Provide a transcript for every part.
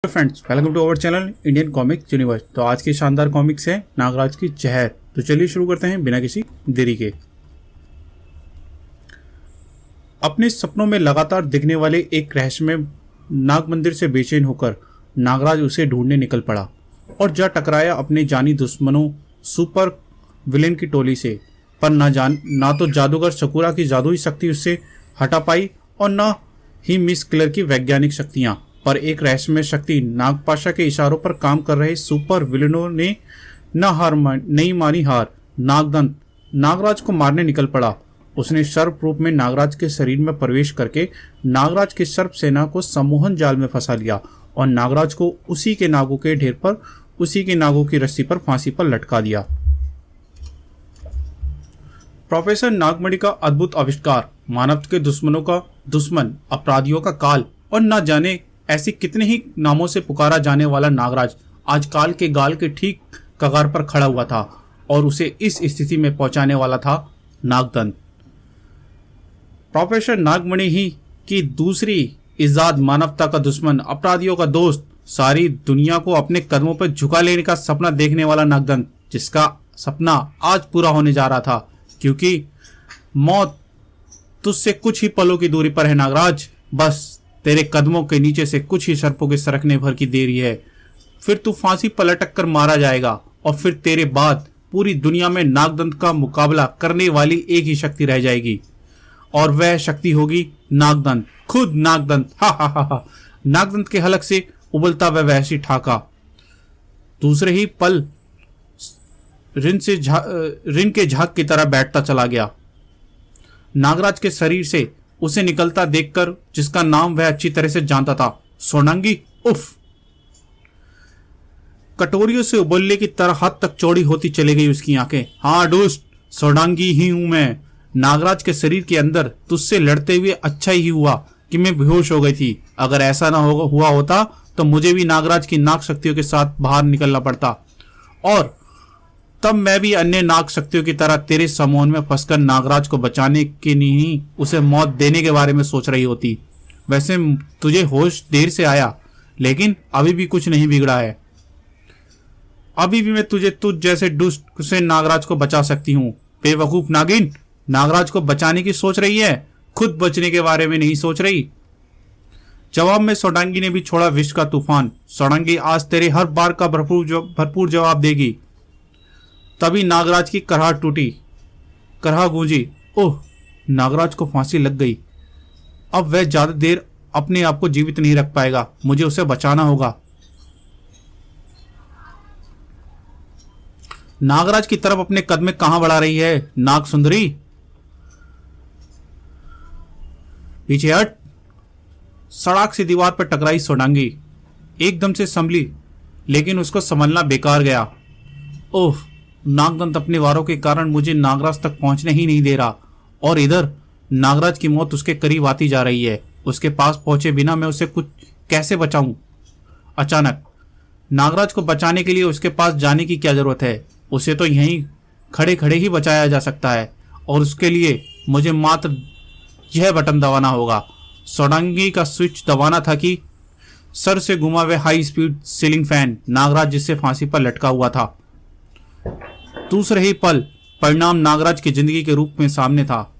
Friends, welcome to our channel Indian comic universe. तो आज की शानदार कॉमिक्स है नागराज की जहर। तो चलिए शुरू करते हैं बिना किसी देरी के। अपने सपनों में लगातार दिखने वाले एक रहस्यमय नाग मंदिर से बेचैन होकर नागराज उसे ढूंढने निकल पड़ा और जा टकराया अपने जानी दुश्मनों सुपर विलेन की टोली से। पर ना तो जादूगर सकूरा की जादुई शक्ति उससे हटा पाई और न ही मिस क्लर की वैज्ञानिक शक्तियां, पर एक रहस्यमय शक्ति नागपाशा के इशारों पर काम कर रहे सुपर विलेनों ने नहीं मानी हार। नागदंत नागराज को मारने निकल पड़ा। उसने सर्प रूप में नागराज के शरीर में प्रवेश करके नागराज की सर्प सेना को सम्मोहन जाल में फंसा लिया और नागराज को उसी के नागों के ढेर पर, उसी के नागों की रस्सी पर फांसी पर लटका दिया। प्रोफेसर नागमणि का अद्भुत आविष्कार, मानव के दुश्मनों का दुश्मन, अपराधियों का काल और न जाने ऐसे कितने ही नामों से पुकारा जाने वाला नागराज आज काल के गाल के ठीक कगार पर खड़ा हुआ था और उसे इस स्थिति में पहुंचाने वाला था नागदंत। प्रोफेसर नागमणि ही की दूसरी इजाद, मानवता का दुश्मन, अपराधियों का दोस्त, सारी दुनिया को अपने कदमों पर झुका लेने का सपना देखने वाला नागदंत, जिसका सपना आज पूरा होने जा रहा था, क्योंकि मौत तुझसे कुछ ही पलों की दूरी पर है नागराज। बस तेरे कदमों के नीचे से कुछ ही सर्पों के सरकने भर की देरी है, फिर तू फांसी पर लटक कर मारा जाएगा और फिर तेरे बाद पूरी दुनिया में नागदंत का मुकाबला करने वाली एक ही शक्ति रह जाएगी और वह शक्ति होगी नागदंत, खुद नागदंत। हा हा हा हा। नागदंत के हलक से उबलता वह वहशी ठाका दूसरे ही पल रिन के झाग की तरह बैठता चला गया। नागराज के शरीर से उसे निकलता देखकर, जिसका नाम वह अच्छी तरह से जानता था, सोनांगी, उफ। कटोरियों से उबलने की तरह हद तक चौड़ी होती चली गई उसकी आंखें। हाँ दुष्ट, सोनांगी ही हूं मैं। नागराज के शरीर के अंदर तुझसे लड़ते हुए अच्छा ही हुआ कि मैं बेहोश हो गई थी। अगर ऐसा ना हुआ होता तो मुझे भी नागराज की नाग शक्तियों के साथ बाहर निकलना पड़ता और तब मैं भी अन्य नाग शक्तियों की तरह तेरे समूह में फंसकर नागराज को बचाने के नहीं, उसे मौत देने के बारे में सोच रही होती। वैसे तुझे होश देर से आया, लेकिन अभी भी कुछ नहीं बिगड़ा है। अभी भी मैं तुझ जैसे दुष्ट से नागराज को बचा सकती हूँ। बेवकूफ नागिन, नागराज को बचाने की सोच रही है, खुद बचने के बारे में नहीं सोच रही। जवाब में सोडांगी ने भी छोड़ा विष का तूफान। सोडांगी आज तेरे हर बार का भरपूर जवाब देगी। तभी नागराज की कराहट टूटी, कराह गूंजी। ओह, नागराज को फांसी लग गई। अब वह ज्यादा देर अपने आप को जीवित नहीं रख पाएगा, मुझे उसे बचाना होगा। नागराज की तरफ अपने कदम कहां बढ़ा रही है नाग सुंदरी? पीछे हट। सड़क से दीवार पर टकराई सोडांगी एकदम से संभली, लेकिन उसको संभलना बेकार गया। ओह, नागदंत अपने वारों के कारण मुझे नागराज तक पहुंचने ही नहीं दे रहा और इधर नागराज की मौत उसके करीब आती जा रही है। उसके पास पहुंचे बिना मैं उसे कुछ कैसे बचाऊं? अचानक नागराज को बचाने के लिए उसके पास जाने की क्या जरूरत है? उसे तो यहीं खड़े खड़े ही बचाया जा सकता है और उसके लिए मुझे मात्र यह बटन दबाना होगा। सोडांगी का स्विच दबाना था कि सर से घुमा हुए high speed ceiling fan Nagraj जिससे फांसी पर लटका हुआ था। दूसरे ही पल परिणाम नागराज की जिंदगी के रूप में सामने था।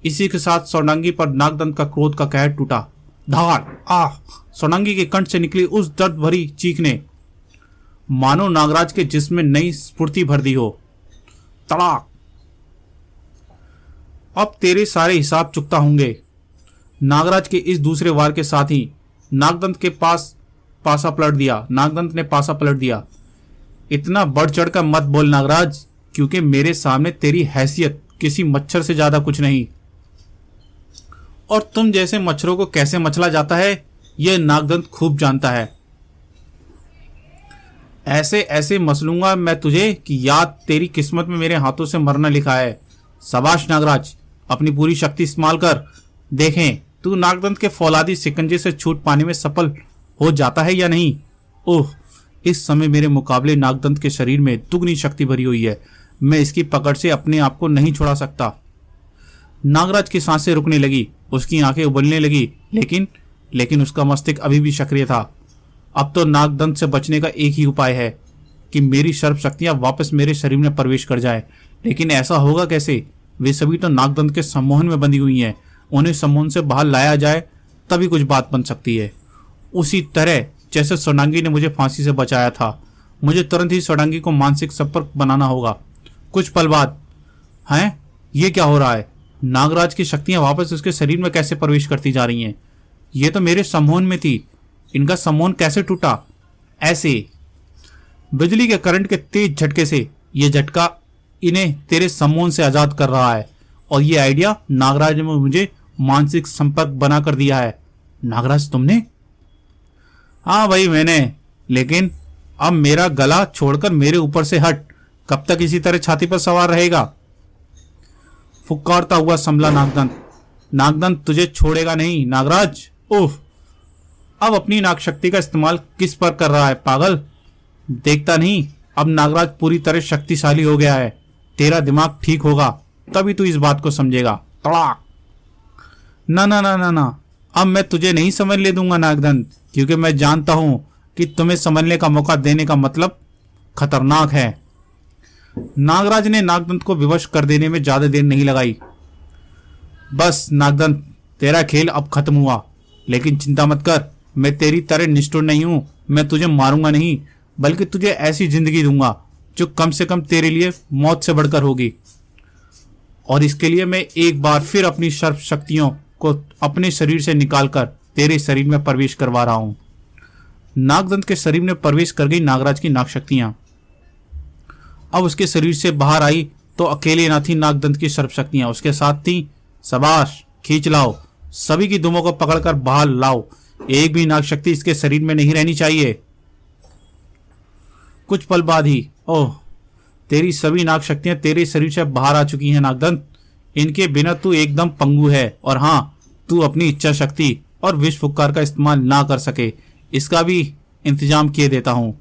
इसी के साथ सोडांगी पर नागदंत का क्रोध का कहर टूटा। धाड़, आह! सोडांगी के कंठ से निकली उस दर्द भरी चीख ने मानो नागराज के जिस्म में नई स्फूर्ति भर दी हो। तड़ाक! अब तेरे सारे हिसाब चुकता होंगे। नागराज के इस दूसरे वार के साथ ही नागदंत ने पासा पलट दिया। इतना बढ़ चढ़ कर मत बोल नागराज, क्योंकि मेरे सामने तेरी हैसियत किसी मच्छर से ज्यादा कुछ नहीं और तुम जैसे मच्छरों को कैसे मचला जाता है यह नागदंत खूब जानता है। ऐसे ऐसे मसलूंगा मैं तुझे कि याद तेरी किस्मत में मेरे हाथों से मरना लिखा है। शाबाश नागराज, अपनी पूरी शक्ति इस्तेमाल कर, देखें तू नागदंत के फौलादी शिकंजे से छूट पाने में सफल हो जाता है या नहीं। ओह, इस समय मेरे मुकाबले नागदंत के शरीर में दुगनी शक्ति भरी हुई है। मैं इसकी पकड़ से अपने आप को नहीं छोड़ा सकता। नागराज की सांसें रुकने लगी, उसकी आंखें उबलने लगी, लेकिन उसका मस्तिष्क अभी भी सक्रिय था। अब तो नागदंत से बचने का एक ही उपाय है कि मेरी सर्प शक्तियां वापस मेरे शरीर में प्रवेश कर जाए। लेकिन ऐसा होगा कैसे? वे सभी तो नागदंत के सम्मोहन में बंधी हुई हैं। उन्हें सम्मोहन से बाहर लाया जाए तभी कुछ बात बन सकती है। उसी तरह जैसे सोडांगी ने मुझे फांसी से बचाया था, मुझे तुरंत ही सोडांगी को मानसिक संपर्क बनाना होगा। कुछ पल बाद, हैं, ये क्या हो रहा है? नागराज की शक्तियां वापस उसके शरीर में कैसे प्रवेश करती जा रही हैं? ये तो मेरे सम्मोहन में थी, इनका सम्मोहन कैसे टूटा? ऐसे बिजली के करंट के तेज झटके से ये झटका इन्हें तेरे सम्मोहन से आजाद कर रहा है। और ये आइडिया नागराज ने मुझे मानसिक संपर्क बना कर दिया है। नागराज तुमने? हाँ भाई मैंने, लेकिन अब मेरा गला छोड़कर मेरे ऊपर से हट। कब तक इसी तरह छाती पर सवार रहेगा? फुकारता हुआ संभला नागदंत। नागदंत तुझे छोड़ेगा नहीं नागराज। उफ, अब अपनी नाग शक्ति का इस्तेमाल किस पर कर रहा है पागल? देखता नहीं अब नागराज पूरी तरह शक्तिशाली हो गया है। तेरा दिमाग ठीक होगा तभी तू इस बात को समझेगा। तड़ाक। ना ना ना ना ना, अब मैं तुझे नहीं समझ ले दूंगा नागदंत, क्योंकि मैं जानता हूं कि तुम्हें समझने का मौका देने का मतलब खतरनाक है। नागराज ने नागदंत को विवश कर देने में ज्यादा देर नहीं लगाई। बस नागदंत, तेरा खेल अब खत्म हुआ, लेकिन चिंता मत कर, मैं तेरी तरह निष्ठुर नहीं हूं। मैं तुझे मारूंगा नहीं, बल्कि तुझे ऐसी जिंदगी दूंगा जो कम से कम तेरे लिए मौत से बढ़कर होगी। और इसके लिए मैं एक बार फिर अपनी सर्प शक्तियों को अपने शरीर से निकालकर तेरे शरीर में प्रवेश करवा रहा हूं। नागदंत के शरीर में प्रवेश कर गई नागराज की नाग शक्तियां। अब उसके शरीर से बाहर आई तो अकेले ना थी नागदंत की सर्प शक्तियां, उसके साथ थी। शाबाश, खींच लाओ, सभी की दुमों को पकड़कर बाहर लाओ। एक भी नाग शक्ति इसके शरीर में नहीं रहनी चाहिए। कुछ पल बाद ही, ओह, तेरी सभी नाग शक्तियां तेरे शरीर से बाहर आ चुकी हैं नागदंत। इनके बिना तू एकदम पंगु है। और हाँ, तू अपनी इच्छा शक्ति और विष फुक्कार का इस्तेमाल ना कर सके, इसका भी इंतजाम किए देता हूं।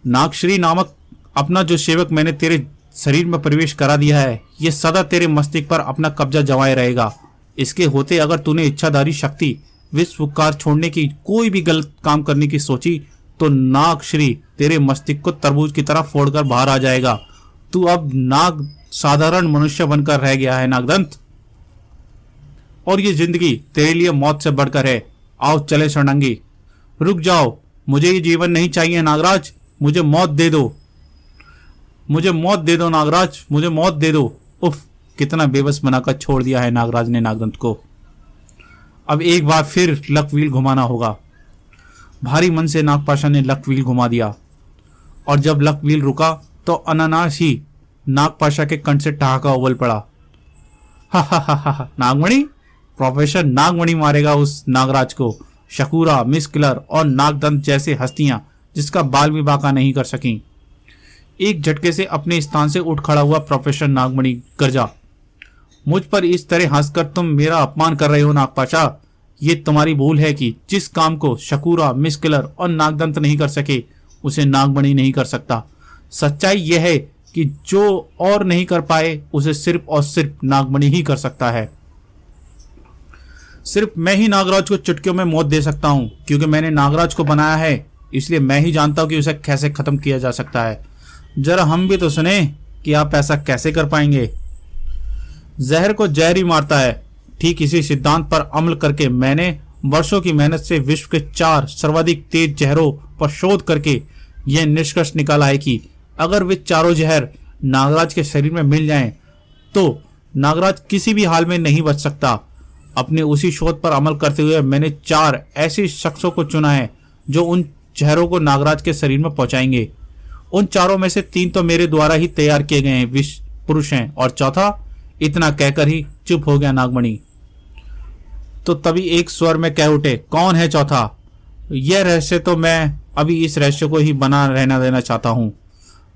नागश्री नामक अपना जो सेवक मैंने तेरे शरीर में प्रवेश करा दिया है, यह सदा तेरे मस्तिष्क पर अपना कब्जा जमाए रहेगा। इसके होते अगर तूने इच्छाधारी शक्ति विष फुक्कार छोड़ने की कोई भी गलत काम करने की सोची तो नागश्री तेरे मस्तिष्क को तरबूज की तरह फोड़कर बाहर आ जाएगा। तू अब नाग साधारण मनुष्य बनकर रह गया है नागदंत, और ये जिंदगी तेरे लिए मौत से बढ़कर है। आओ चले शरणांगी। रुक जाओ, मुझे ये जीवन नहीं चाहिए नागराज, मुझे मौत दे दो। मुझे मौत दे दो नागराज, मुझे मौत दे दो। उफ, कितना बेबस बनाकर छोड़ दिया है नागराज ने नागदंत को। अब एक बार फिर लक व्हील घुमाना होगा। भारी मन से नागपाशा ने लक व्हील घुमा दिया, और जब लक व्हील रुका तो अनानास ही नागपाशा के कंठ से ठहाका उबल पड़ा। हा हा हा हा, नागमणि? प्रोफेसर नागमणि मारेगा उस नागराज को। शकूरा, मिस किलर और नागदंत जैसे हस्तियां जिसका बाल भी बाका नहीं कर सकी। एक झटके से अपने स्थान से उठ खड़ा हुआ प्रोफेसर नागमणि गरजा, मुझ पर इस तरह हंसकर तुम मेरा अपमान कर रहे हो नागपाशा। ये तुम्हारी भूल है कि जिस काम को शकूरा, मिस किलर और नागदंत नहीं कर सके उसे नागमणि नहीं कर सकता। सच्चाई यह है कि जो और नहीं कर पाए उसे सिर्फ और सिर्फ नागमणि ही कर सकता है। सिर्फ मैं ही नागराज को चुटकियों में मौत दे सकता हूं, क्योंकि मैंने नागराज को बनाया है, इसलिए मैं ही जानता हूं कि उसे कैसे खत्म किया जा सकता है। जरा हम भी तो सुने कि आप ऐसा कैसे कर पाएंगे। जहर को जहर ही मारता है। ठीक इसी सिद्धांत पर अमल करके मैंने वर्षों की मेहनत से विश्व के 4 सर्वाधिक तेज जहरों पर शोध करके यह निष्कर्ष निकाला है कि अगर वे चारों जहर नागराज के शरीर में मिल जाएं, तो नागराज किसी भी हाल में नहीं बच सकता। अपने उसी शोध पर अमल करते हुए मैंने 4 ऐसे शख्सों को चुना है जो उन जहरों को नागराज के शरीर में पहुंचाएंगे। उन चारों में से 3 तो मेरे द्वारा ही तैयार किए गए हैं विष पुरुष हैं, और चौथा, इतना कहकर ही चुप हो गया नागमणि। तो तभी एक स्वर में कह उठे, कौन है चौथा? यह रहस्य तो मैं अभी इस रहस्य को ही बना रहना देना चाहता हूं।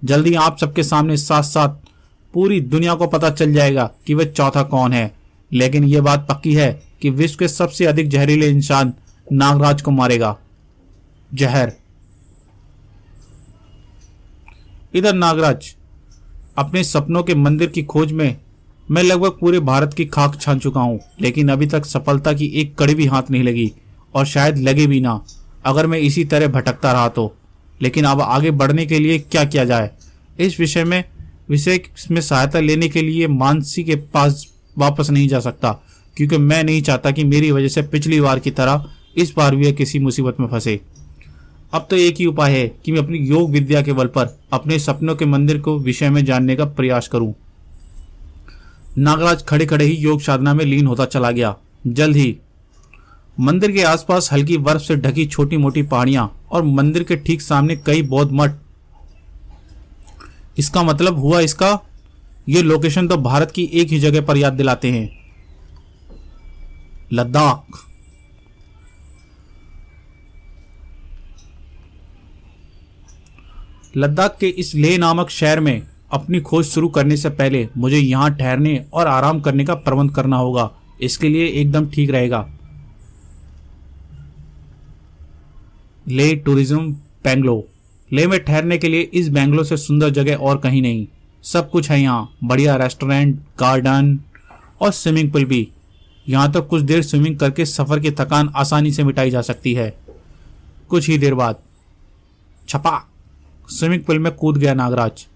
जल्दी आप सबके सामने साथ साथ पूरी दुनिया को पता चल जाएगा कि वह चौथा कौन है। लेकिन यह बात पक्की है कि विश्व के सबसे अधिक जहरीले इंसान नागराज को मारेगा। जहर। इधर नागराज अपने सपनों के मंदिर की खोज में मैं लगभग पूरे भारत की खाक छान चुका हूं, लेकिन अभी तक सफलता की एक कड़ी भी हाथ नहीं लगी। और शायद लगे भी ना अगर मैं इसी तरह भटकता रहा तो। लेकिन अब आगे बढ़ने के लिए क्या किया जाए? इस विषय में सहायता लेने के लिए मानसी के पास वापस नहीं जा सकता, क्योंकि मैं नहीं चाहता कि मेरी वजह से पिछली बार की तरह इस बार भी किसी मुसीबत में फंसे। अब तो एक ही उपाय है कि मैं अपनी योग विद्या के बल पर अपने सपनों के मंदिर को विषय में जानने का प्रयास करूं। नागराज खड़े खड़े ही योग साधना में लीन होता चला गया। जल्द ही मंदिर के आसपास हल्की बर्फ से ढकी छोटी मोटी पहाड़ियां और मंदिर के ठीक सामने कई बौद्ध मठ। इसका मतलब हुआ ये लोकेशन तो भारत की एक ही जगह पर याद दिलाते हैं, लद्दाख। लद्दाख के इस लेह नामक शहर में अपनी खोज शुरू करने से पहले मुझे यहाँ ठहरने और आराम करने का प्रबंध करना होगा। इसके लिए एकदम ठीक रहेगा लेह टूरिज्म बेंगलोर। लेह में ठहरने के लिए इस बेंगलोर से सुंदर जगह और कहीं नहीं। सब कुछ है यहाँ, बढ़िया रेस्टोरेंट, गार्डन और स्विमिंग पूल भी। यहाँ तो कुछ देर स्विमिंग करके सफ़र की थकान आसानी से मिटाई जा सकती है। कुछ ही देर बाद छपा स्विमिंग पूल में कूद गया नागराज।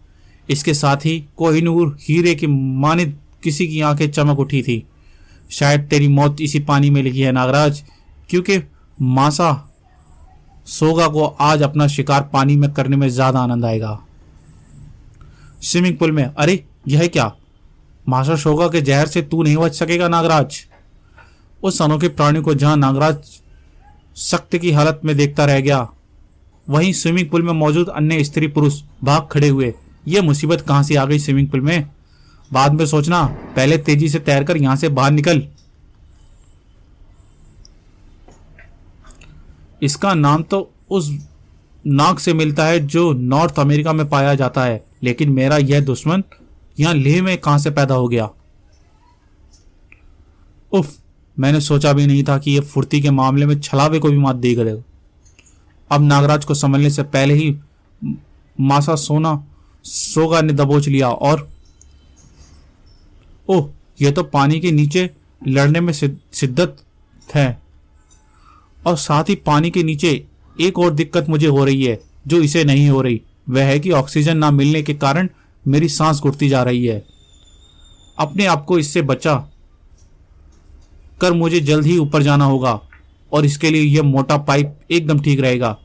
इसके साथ ही कोहिनूर हीरे की मानित किसी की आंखें चमक उठी थी। शायद तेरी मौत इसी पानी में लिखी है नागराज, क्योंकि मासा सोगा को आज अपना शिकार पानी में करने में ज्यादा आनंद आएगा। स्विमिंग पूल में, अरे यह क्या? मासा सोगा के जहर से तू नहीं बच सकेगा नागराज। उस अनोखे प्राणी को जहां नागराज सख्त की हालत में देखता रह गया, वहीं स्विमिंग पूल में मौजूद अन्य स्त्री पुरुष भाग खड़े हुए। यह मुसीबत कहां से आ गई स्विमिंग पूल में? बाद में सोचना, पहले तेजी से तैरकर यहां से बाहर निकल। इसका नाम तो उस नाग से मिलता है जो नॉर्थ अमेरिका में पाया जाता है, लेकिन मेरा यह दुश्मन यहां लेह में कहां से पैदा हो गया? उफ, मैंने सोचा भी नहीं था कि यह फुर्ती के मामले में छलावे को भी मात दे गए। अब नागराज को संभलने से पहले ही मासा सोगा ने दबोच लिया और ओह, यह तो पानी के नीचे लड़ने में शिद्दत है। और साथ ही पानी के नीचे एक और दिक्कत मुझे हो रही है जो इसे नहीं हो रही, वह है कि ऑक्सीजन ना मिलने के कारण मेरी सांस घुटती जा रही है। अपने आप को इससे बचा कर मुझे जल्द ही ऊपर जाना होगा, और इसके लिए यह मोटा पाइप एकदम ठीक रहेगा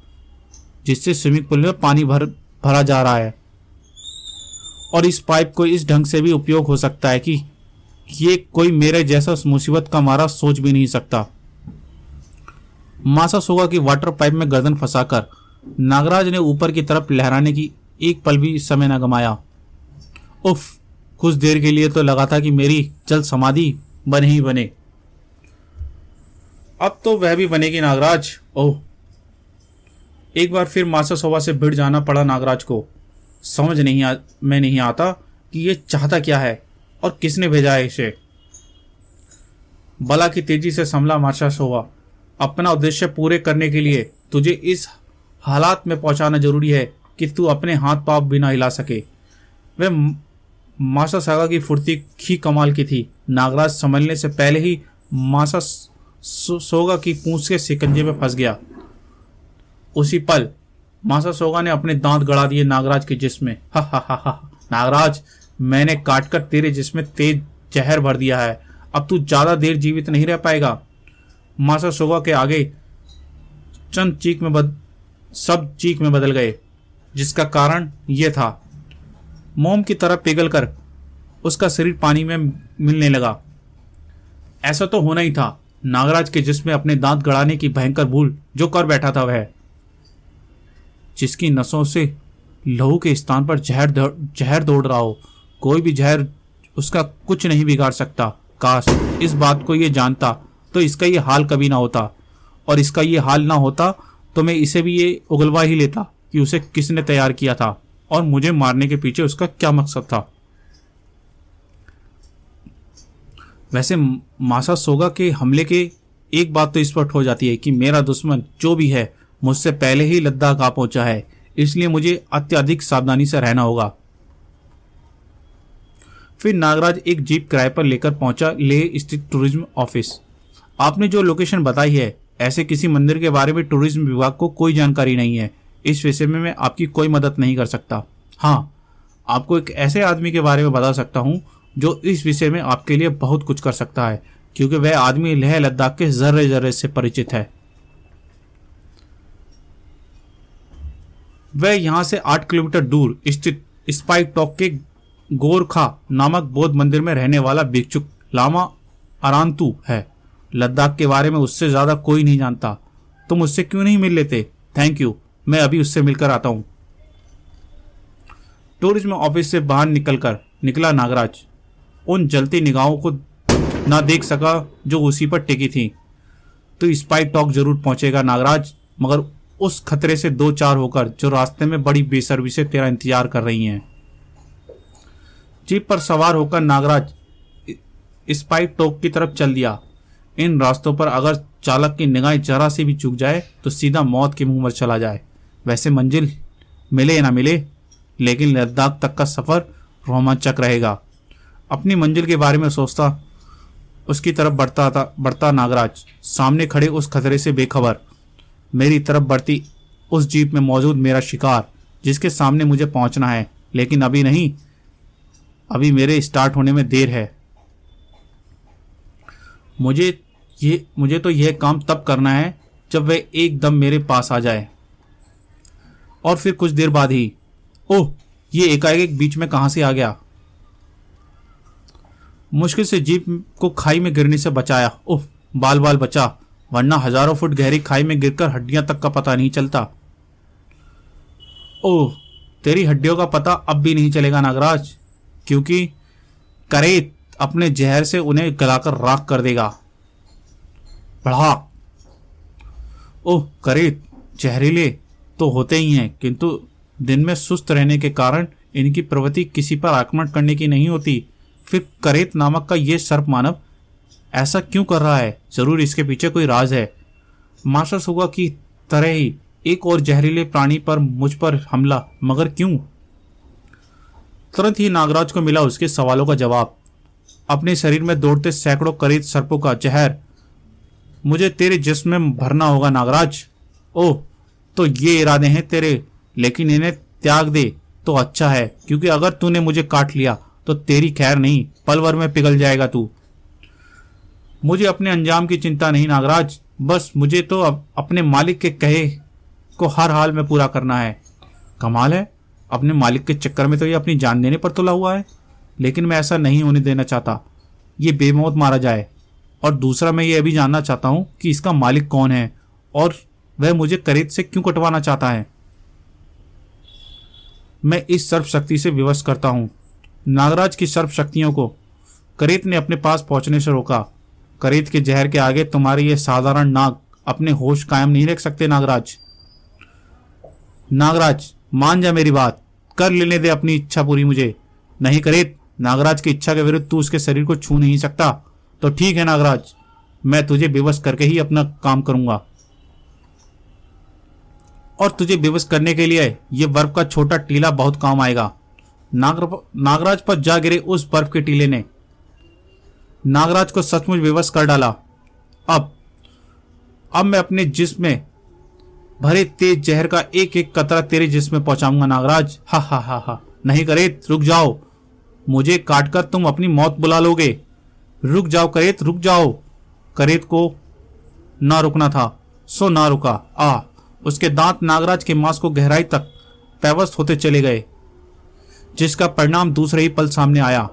जिससे स्विमिंग पूल में पानी भरा जा रहा है। और इस पाइप को इस ढंग से भी उपयोग हो सकता है कि ये कोई मेरे जैसा मुसीबत का मारा सोच भी नहीं सकता। मासा सोगा की वाटर पाइप में गर्दन फंसाकर नागराज ने ऊपर की तरफ लहराने की एक पल भी समय न गमाया। उफ, कुछ देर के लिए तो लगा था कि मेरी जल्द समाधि बने ही बने। अब तो वह भी बनेगी नागराज। ओह, एक बार फिर मासा सोगा से भिड़ जाना पड़ा नागराज को। समझ नहीं आता कि ये चाहता क्या है और किसने भेजा है इसे। बला की तेजी से संभला मासा सोगा। अपना उद्देश्य पूरे करने के लिए तुझे इस हालात में पहुंचाना जरूरी है कि तू अपने हाथ पांव भी ना हिला सके। वह मासा सोगा की फुर्ती ही कमाल की थी। नागराज संभलने से पहले ही मासा सोगा की पूंछ के शिकंजे में फंस गया। उसी पल मासा सोगा ने अपने दांत गड़ा दिए नागराज के जिस्म में। हा हा हा हा, नागराज, मैंने काटकर तेरे जिस्म में तेज जहर भर दिया है। अब तू ज्यादा देर जीवित नहीं रह पाएगा। मासा सोगा के आगे सब चीख में बदल गए, जिसका कारण यह था मोम की तरह पिघलकर उसका शरीर पानी में मिलने लगा। ऐसा तो होना ही था। नागराज के जिस्म में अपने दांत गड़ाने की भयंकर भूल जो कर बैठा था, वह जिसकी नसों से लहू के स्थान पर जहर दौड़ रहा हो। कोई भी जहर उसका कुछ नहीं बिगाड़ सकता। काश इस बात को ये जानता तो इसका ये हाल कभी ना होता, और इसका ये हाल ना होता तो मैं इसे भी ये उगलवा ही लेता कि उसे किसने तैयार किया था और मुझे मारने के पीछे उसका क्या मकसद था। वैसे मासा सोगा के हमले के एक बात तो स्पष्ट हो जाती है कि मेरा दुश्मन जो भी है मुझसे पहले ही लद्दाख आ पहुंचा है, इसलिए मुझे अत्यधिक सावधानी से रहना होगा। फिर नागराज एक जीप किराए पर लेकर पहुंचा लेह स्थित टूरिज्म ऑफिस। आपने जो लोकेशन बताई है ऐसे किसी मंदिर के बारे में टूरिज्म विभाग को कोई जानकारी नहीं है। इस विषय में मैं आपकी कोई मदद नहीं कर सकता। हाँ, आपको एक ऐसे आदमी के बारे में बता सकता हूँ जो इस विषय में आपके लिए बहुत कुछ कर सकता है, क्योंकि वह आदमी लेह लद्दाख के जर्रे जर्रे से परिचित है। वह यहाँ से 8 किलोमीटर दूर स्थित स्पाइक टॉक के गोरखा नामक बौद्ध मंदिर में रहने वाला भिक्षुक लामा अरांतु है। लद्दाख के बारे में उससे ज्यादा कोई नहीं जानता। तुम उससे क्यों नहीं मिल लेते? थैंक यू, मैं अभी उससे मिलकर आता हूं। टूरिज्म ऑफिस से बाहर निकला नागराज उन जलती निगाहों को ना देख सका जो उसी पर टिकी थी। तो स्पाइक टॉक जरूर पहुंचेगा नागराज, मगर उस खतरे से 2-4 होकर जो रास्ते में बड़ी बेसब्री से तेरा इंतजार कर रही हैं। जीप पर सवार होकर नागराज स्पाइक टॉक की तरफ चल दिया। इन रास्तों पर अगर चालक की निगाह जरा से भी चूक जाए तो सीधा मौत के मुंह में चला जाए। वैसे मंजिल मिले या ना मिले, लेकिन लद्दाख तक का सफर रोमांचक रहेगा। अपनी मंजिल के बारे में सोचता उसकी तरफ बढ़ता नागराज सामने खड़े उस खतरे से बेखबर मेरी तरफ बढ़ती उस जीप में मौजूद मेरा शिकार, जिसके सामने मुझे पहुंचना है, लेकिन अभी नहीं, अभी मेरे स्टार्ट होने में देर है। मुझे तो यह काम तब करना है जब वह एकदम मेरे पास आ जाए। और फिर कुछ देर बाद ही, ओह, ये एकाएक बीच में कहां से आ गया। मुश्किल से जीप को खाई में गिरने से बचाया। उफ, बाल बाल बचा, वरना हजारों फुट गहरी खाई में गिरकर हड्डियां तक का पता नहीं चलता। ओह, तेरी हड्डियों का पता अब भी नहीं चलेगा नागराज, क्योंकि करेत अपने जहर से उन्हें गलाकर राख कर देगा। भड़ाक। ओह, करेत जहरीले तो होते ही हैं, किंतु दिन में सुस्त रहने के कारण इनकी प्रवृत्ति किसी पर आक्रमण करने की नहीं होती। फिर करेत नामक का ये सर्प मानव ऐसा क्यों कर रहा है? जरूर इसके पीछे कोई राज है। मास्टर सुगा की तरह ही एक और जहरीले प्राणी पर मुझ पर हमला, मगर क्यों? तुरंत ही नागराज को मिला उसके सवालों का जवाब। अपने शरीर में दौड़ते सैकड़ों करेत सर्पों का जहर मुझे तेरे जिस्म में भरना होगा नागराज। ओह, तो ये इरादे हैं तेरे, लेकिन इन्हें त्याग दे तो अच्छा है, क्योंकि अगर तूने मुझे काट लिया तो तेरी खैर नहीं, पल भर में पिघल जाएगा तू। मुझे अपने अंजाम की चिंता नहीं नागराज, बस मुझे तो अपने मालिक के कहे को हर हाल में पूरा करना है। कमाल है, अपने मालिक के चक्कर में तो ये अपनी जान देने पर तुला हुआ है, लेकिन मैं ऐसा नहीं होने देना चाहता। ये बेमौत मारा जाए। और दूसरा, मैं ये भी जानना चाहता हूँ कि इसका मालिक कौन है और वह मुझे करेत से क्यों कटवाना चाहता है। मैं इस सर्प शक्ति से विवश करता हूँ। नागराज की सर्प शक्तियों को करेत ने अपने पास पहुंचने से रोका। करेत के जहर के आगे तुम्हारे ये साधारण नाग अपने होश कायम नहीं रख सकते नागराज। नागराज, मान जा मेरी बात, कर लेने दे अपनी इच्छा पूरी मुझे। नहीं करेत, नागराज की इच्छा के विरुद्ध तू उसके शरीर को छू नहीं सकता। तो ठीक है नागराज, मैं तुझे बेबस करके ही अपना काम करूंगा। और तुझे बेबस करने के लिए यह बर्फ का छोटा टीला बहुत काम आएगा। नागराज पर जा गिरे उस बर्फ के टीले ने नागराज को सचमुच बेबस कर डाला। अब मैं अपने जिस्म में भरे तेज जहर का एक एक कतरा तेरे जिस्म में पहुंचाऊंगा नागराज। हा हा हा हा। नहीं करेत, रुक जाओ, मुझे काटकर तुम अपनी मौत बुला लोगे। रुक जाओ करेत, रुक जाओ। करेत को ना रुकना था, सो ना रुका। उसके दांत नागराज के मांस को गहराई तक पैवस्त होते चले गए, जिसका परिणाम दूसरे ही पल सामने आया।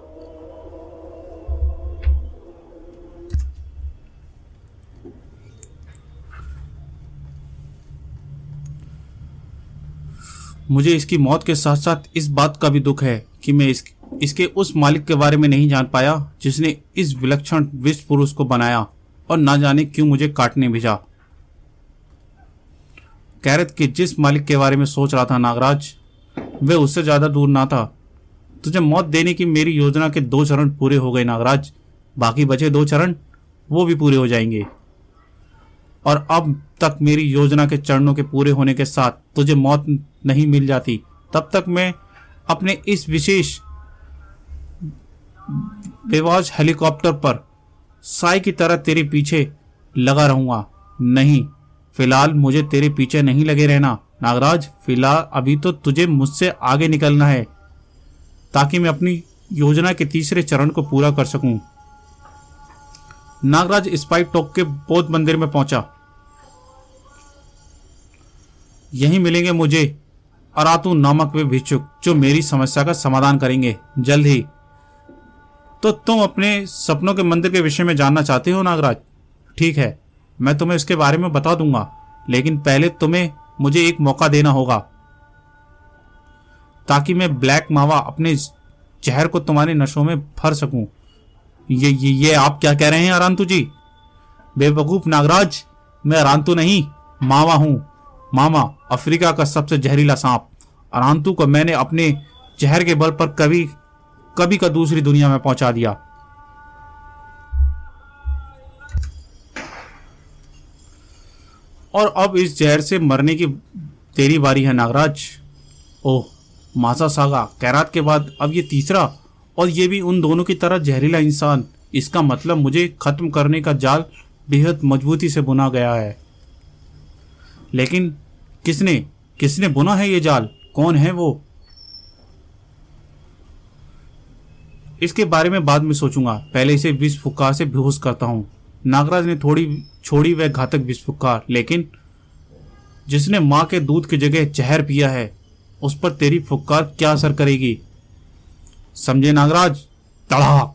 मुझे इसकी मौत के साथ साथ इस बात का भी दुख है कि मैं इसके उस मालिक के बारे में नहीं जान पाया जिसने इस विलक्षण विश्व पुरुष को बनाया और ना जाने क्यों मुझे काटने भेजा। कैरत के जिस मालिक के बारे में सोच रहा था नागराज, वह उससे ज्यादा दूर ना था। तुझे मौत देने की मेरी योजना के 2 चरण पूरे हो गए नागराज। बाकी बचे 2 चरण वो भी पूरे हो जाएंगे। और अब तक मेरी योजना के चरणों के पूरे होने के साथ तुझे मौत नहीं मिल जाती, तब तक मैं अपने इस विशेष बेवाज हेलीकॉप्टर पर साई की तरह तेरे पीछे लगा रहूंगा। नहीं, फिलहाल मुझे तेरे पीछे नहीं लगे रहना नागराज। फिलहाल अभी तो तुझे मुझसे आगे निकलना है ताकि मैं अपनी योजना के तीसरे चरण को पूरा कर सकूं। नागराज स्पाइक टॉक के बौद्ध मंदिर में पहुंचा। यहीं मिलेंगे मुझे अरातू नामक वे भिक्षुक जो मेरी समस्या का समाधान करेंगे जल्द ही। तो तुम अपने सपनों के मंदिर के विषय में जानना चाहते हो नागराज? ठीक है, मैं तुम्हें इसके बारे में बता दूंगा, लेकिन पहले तुम्हें मुझे एक मौका देना होगा ताकि मैं ब्लैक मावा अपने जहर को तुम्हारे नशों में भर सकूं। ये आप क्या कह रहे हैं अरांतु जी? बेवकूफ नागराज, मैं अरांतु नहीं, मावा हूं। मामा, अफ्रीका का सबसे जहरीला सांप। अरांतु को मैंने अपने जहर के बल पर कभी का दूसरी दुनिया में पहुंचा दिया। और अब इस जहर से मरने की तेरी बारी है नागराज। ओह, मासा सागा कैरात के बाद अब ये तीसरा, और ये भी उन दोनों की तरह जहरीला इंसान। इसका मतलब मुझे खत्म करने का जाल बेहद मजबूती से बुना गया है। लेकिन किसने बुना है ये जाल? कौन है वो? इसके बारे में बाद में सोचूंगा, पहले इसे विष फुक्कार से बेहोश करता हूं। नागराज ने थोड़ी छोड़ी वह घातक विष फुक्कार, लेकिन जिसने मां के दूध की जगह जहर पिया है उस पर तेरी फुक्कार क्या असर करेगी, समझे नागराज? तड़ाक!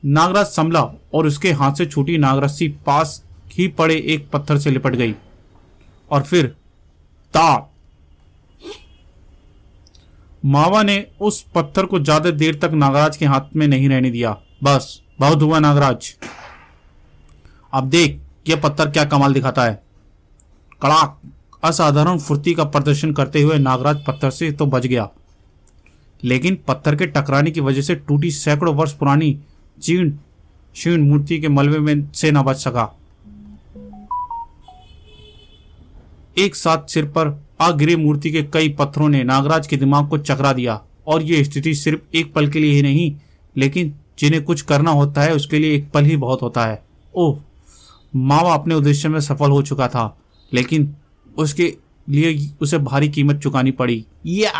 नागराज संभला और उसके हाथ से छूटी नागरस्सी पास ही पड़े एक पत्थर से लिपट गई और फिर ताप! मावा ने उस पत्थर को ज्यादा देर तक नागराज के हाथ में नहीं रहने दिया। बस, बहुत हुआ नागराज, अब देख यह पत्थर क्या कमाल दिखाता है। कड़ाक! असाधारण फुर्ती का प्रदर्शन करते हुए नागराज पत्थर से तो बच गया, लेकिन पत्थर के टकराने की वजह से टूटी सैकड़ों वर्ष पुरानी शीर्ण मूर्ति के मलबे में से न बच सका। एक साथ सिर पर आ गिरे मूर्ति के कई पत्थरों ने नागराज के दिमाग को चकरा दिया, और यह स्थिति सिर्फ एक पल के लिए ही नहीं, लेकिन जिन्हें कुछ करना होता है उसके लिए एक पल ही बहुत होता है। ओह, मावा अपने उद्देश्य में सफल हो चुका था, लेकिन उसके लिए उसे भारी कीमत चुकानी पड़ी। या!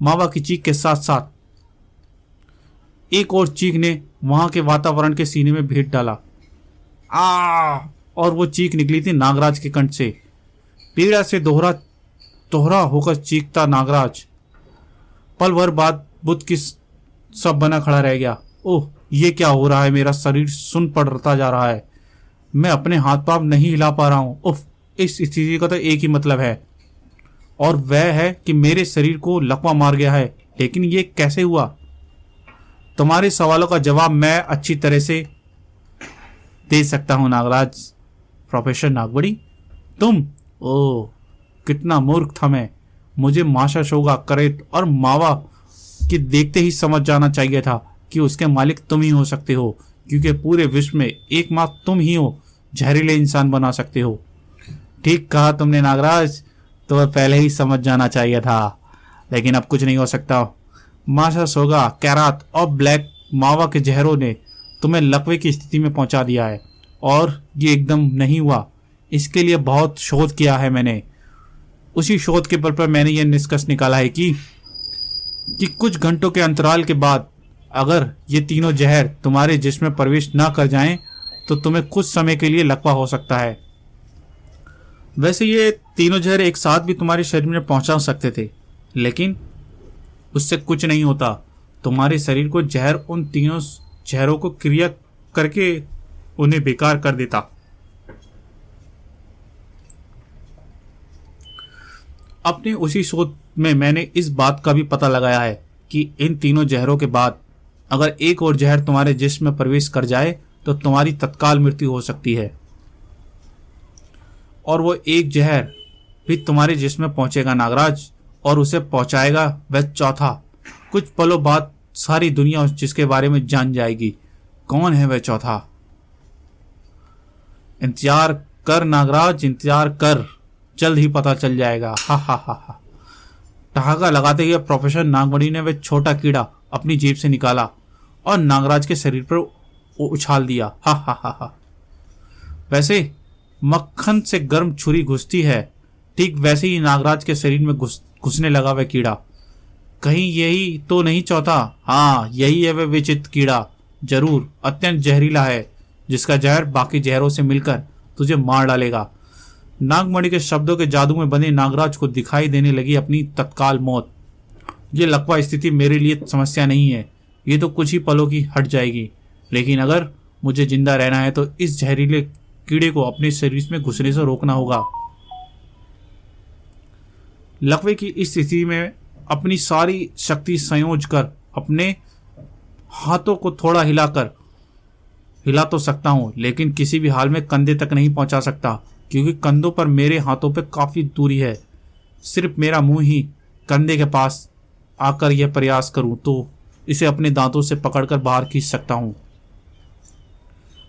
मावा की चीख के साथ साथ एक और चीख ने वहां के वातावरण के सीने में भेद डाला। आ! और वो चीख निकली थी नागराज के कंठ से। पीड़ा से दोहरा होकर चीखता नागराज पल भर बाद बुद्ध की सब बना खड़ा रह गया। ओह, ये क्या हो रहा है? मेरा शरीर सुन पड़ता जा रहा है, मैं अपने हाथ पांव नहीं हिला पा रहा हूं। उफ, इस स्थिति का तो एक ही मतलब है, और वह है कि मेरे शरीर को लकवा मार गया है। लेकिन ये कैसे हुआ? तुम्हारे सवालों का जवाब मैं अच्छी तरह से दे सकता हूं नागराज। प्रोफेसर नागवड़ी, तुम? ओह, कितना मूर्ख था मैं। मुझे माशा शोगा करेत और मावा कि देखते ही समझ जाना चाहिए था कि उसके मालिक तुम ही हो सकते हो, क्योंकि पूरे विश्व में एकमात्र तुम ही हो जहरीले इंसान बना सकते हो। ठीक कहा तुमने नागराज, तो पहले ही समझ जाना चाहिए था, लेकिन अब कुछ नहीं हो सकता। माशा सोगा, कैरात और ब्लैक मावा के जहरों ने तुम्हें लकवे की स्थिति में पहुंचा दिया है, और ये एकदम नहीं हुआ। इसके लिए बहुत शोध किया है मैंने। उसी शोध के बल पर मैंने यह निष्कर्ष निकाला है कि कुछ घंटों के अंतराल के बाद अगर ये तीनों जहर तुम्हारे जिस्म में प्रवेश ना कर जाएं, तो तुम्हें कुछ समय के लिए लकवा हो सकता है। वैसे ये तीनों जहर एक साथ भी तुम्हारे शरीर में पहुंचा सकते थे, लेकिन उससे कुछ नहीं होता। तुम्हारे शरीर को जहर उन तीनों जहरों को क्रिया करके उन्हें बेकार कर देता। अपने उसी शोध में मैंने इस बात का भी पता लगाया है कि इन तीनों जहरों के बाद अगर एक और जहर तुम्हारे जिस्म में प्रवेश कर जाए तो तुम्हारी तत्काल मृत्यु हो सकती है, और वो एक जहर भी तुम्हारे जिस्म में पहुंचेगा नागराज, और उसे पहुंचाएगा वह चौथा। कुछ पलों बाद सारी दुनिया जिसके बारे में जान जाएगी। कौन है वह चौथा? इंतजार कर नागराज, इंतजार कर, जल्द ही पता चल जाएगा। हा हा हा हा। ठहाका लगाते हुए प्रोफेसर नागमणि ने वह छोटा कीड़ा अपनी जेब से निकाला और नागराज के शरीर पर उछाल दिया। हा हा हा हा। वैसे मक्खन से गर्म छुरी घुसती है, ठीक वैसे ही नागराज के शरीर में घुसने लगा वह कीड़ा। कहीं यही तो नहीं चौथा? हाँ, यही है वह विचित्र कीड़ा, जरूर अत्यंत जहरीला है, जिसका जहर बाकी जहरों से मिलकर तुझे मार डालेगा। नागमणि के शब्दों के जादू में बंधे नागराज को दिखाई देने लगी अपनी तत्काल मौत। ये लकवा स्थिति मेरे लिए समस्या नहीं है, ये तो कुछ ही पलों की हट जाएगी, लेकिन अगर मुझे जिंदा रहना है तो इस जहरीले कीड़े को अपने शरीर में घुसने से रोकना होगा। लकवे की इस स्थिति में अपनी सारी शक्ति संयोज कर अपने हाथों को थोड़ा हिला तो सकता हूं, लेकिन किसी भी हाल में कंधे तक नहीं पहुंचा सकता, क्योंकि कंधों पर मेरे हाथों पर काफी दूरी है। सिर्फ मेरा मुंह ही कंधे के पास आकर यह प्रयास करूं तो इसे अपने दांतों से पकड़कर बाहर खींच सकता हूं।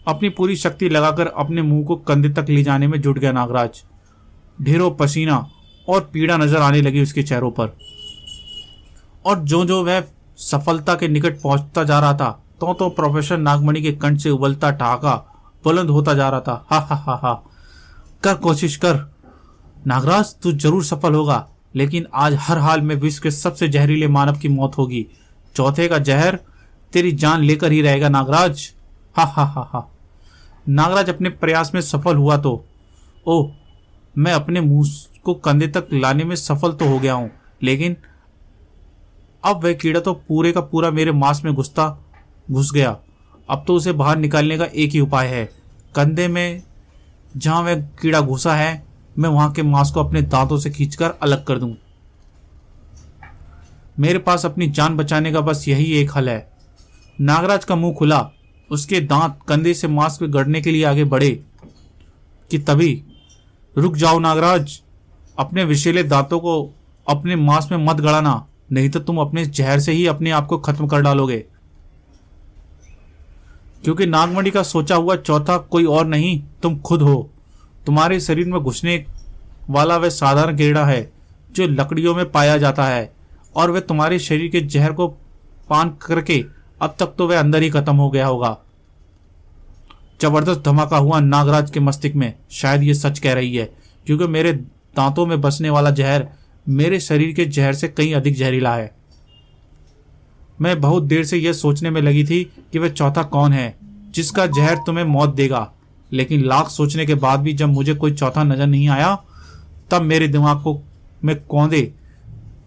अपनी पूरी शक्ति लगाकर अपने मुंह को कंधे तक ले जाने में जुट गया नागराज। ढेरों पसीना और पीड़ा नजर आने लगी उसके चेहरों पर, और जो वह सफलता के निकट पहुंचता जा रहा था तो प्रोफेसर नागमणि के कंठ से उबलता ठहाका बुलंद होता जा रहा था। हा हा हा हा, कर कोशिश कर नागराज, तू जरूर सफल होगा, लेकिन आज हर हाल में विश्व के सबसे जहरीले मानव की मौत होगी। चौथे का जहर तेरी जान लेकर ही रहेगा नागराज। हा हा हा हा। नागराज अपने प्रयास में सफल हुआ तो ओह, मैं अपने मुंह को कंधे तक लाने में सफल तो हो गया हूं, लेकिन अब वह कीड़ा तो पूरे का पूरा मेरे मांस में घुस गया। अब तो उसे बाहर निकालने का एक ही उपाय है। कंधे में जहां वह कीड़ा घुसा है, मैं वहां के मांस को अपने दांतों से खींचकर अलग कर दूं। मेरे पास अपनी जान बचाने का बस यही एक हल है। नागराज का मुंह खुला, उसके दांत कंधे से मांस पे गड़ने के लिए आगे बढ़े कि तभी रुक जाओ नागराज, अपने विषैले दांतों को अपने मांस में मत गड़ाना, नहीं तो तुम अपने जहर से ही अपने आप को खत्म कर डालोगे। क्योंकि नागमणि का सोचा हुआ चौथा कोई और नहीं, तुम खुद हो। तुम्हारे शरीर में घुसने वाला वह साधारण कीड़ा है जो लकड़ियों में पाया जाता है, और वह तुम्हारे शरीर के जहर को पान करके अब तक तो वह अंदर ही खत्म हो गया होगा। जबरदस्त धमाका हुआ नागराज के मस्तिष्क में। शायद ये सच कह रही है, क्योंकि मेरे दांतों में बसने वाला जहर मेरे शरीर के जहर से कहीं अधिक जहरीला है। मैं बहुत देर से यह सोचने में लगी थी कि वह चौथा कौन है जिसका जहर तुम्हें मौत देगा, लेकिन लाख सोचने के बाद भी जब मुझे कोई चौथा नजर नहीं आया, तब मेरे दिमाग को में कौंधे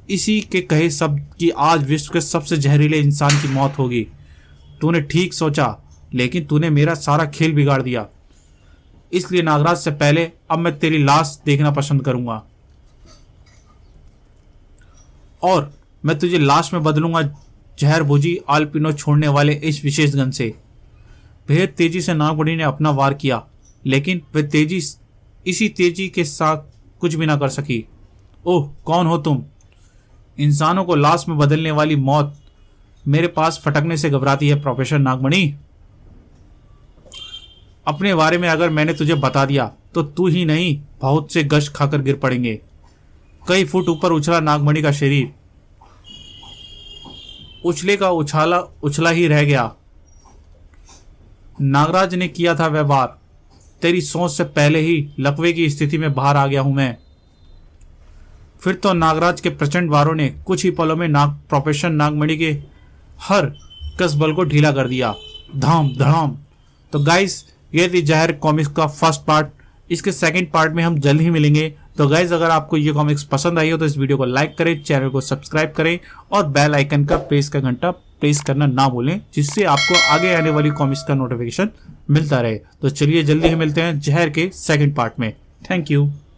इसी के कहे शब्द कि आज विश्व के सबसे जहरीले इंसान की मौत होगी। तूने ठीक सोचा, लेकिन तूने मेरा सारा खेल बिगाड़ दिया। इसलिए नागराज से पहले अब मैं तेरी लाश देखना पसंद करूंगा, और मैं तुझे लाश में बदलूंगा जहर भुजी आल्पिनो छोड़ने वाले इस विशेष गन से। बेहद तेजी से नागमणि ने अपना वार किया, लेकिन वह तेजी इसी तेजी के साथ कुछ भी ना कर सकी। ओह, कौन हो तुम? इंसानों को लाश में बदलने वाली मौत मेरे पास फटकने से घबराती है प्रोफेसर नागमणि। अपने बारे में अगर मैंने तुझे बता दिया तो तू ही नहीं, बहुत से गश खाकर गिर पड़ेंगे। कई फुट ऊपर उछला नागमणि का शरीर उछला ही रह गया। नागराज ने किया था वह वार। तेरी सोच से पहले ही लकवे की स्थिति में बाहर आ गया हूं मैं। फिर तो नागराज के प्रचंड वारों ने कुछ ही पलों में प्रोफेसर नागमणि के हर कसबल को ढीला कर दिया। धाम धड़ाम। तो गाइस, ये थी जहर कॉमिक्स का फर्स्ट पार्ट। इसके सेकंड पार्ट में हम जल्द ही मिलेंगे। तो गाइज, अगर आपको ये कॉमिक्स पसंद आई हो तो इस वीडियो को लाइक करें, चैनल को सब्सक्राइब करें और बेल आइकन का घंटा प्रेस करना ना भूलें, जिससे आपको आगे आने वाली कॉमिक्स का नोटिफिकेशन मिलता रहे। तो चलिए जल्दी ही मिलते हैं जहर के सेकंड पार्ट में। Thank you.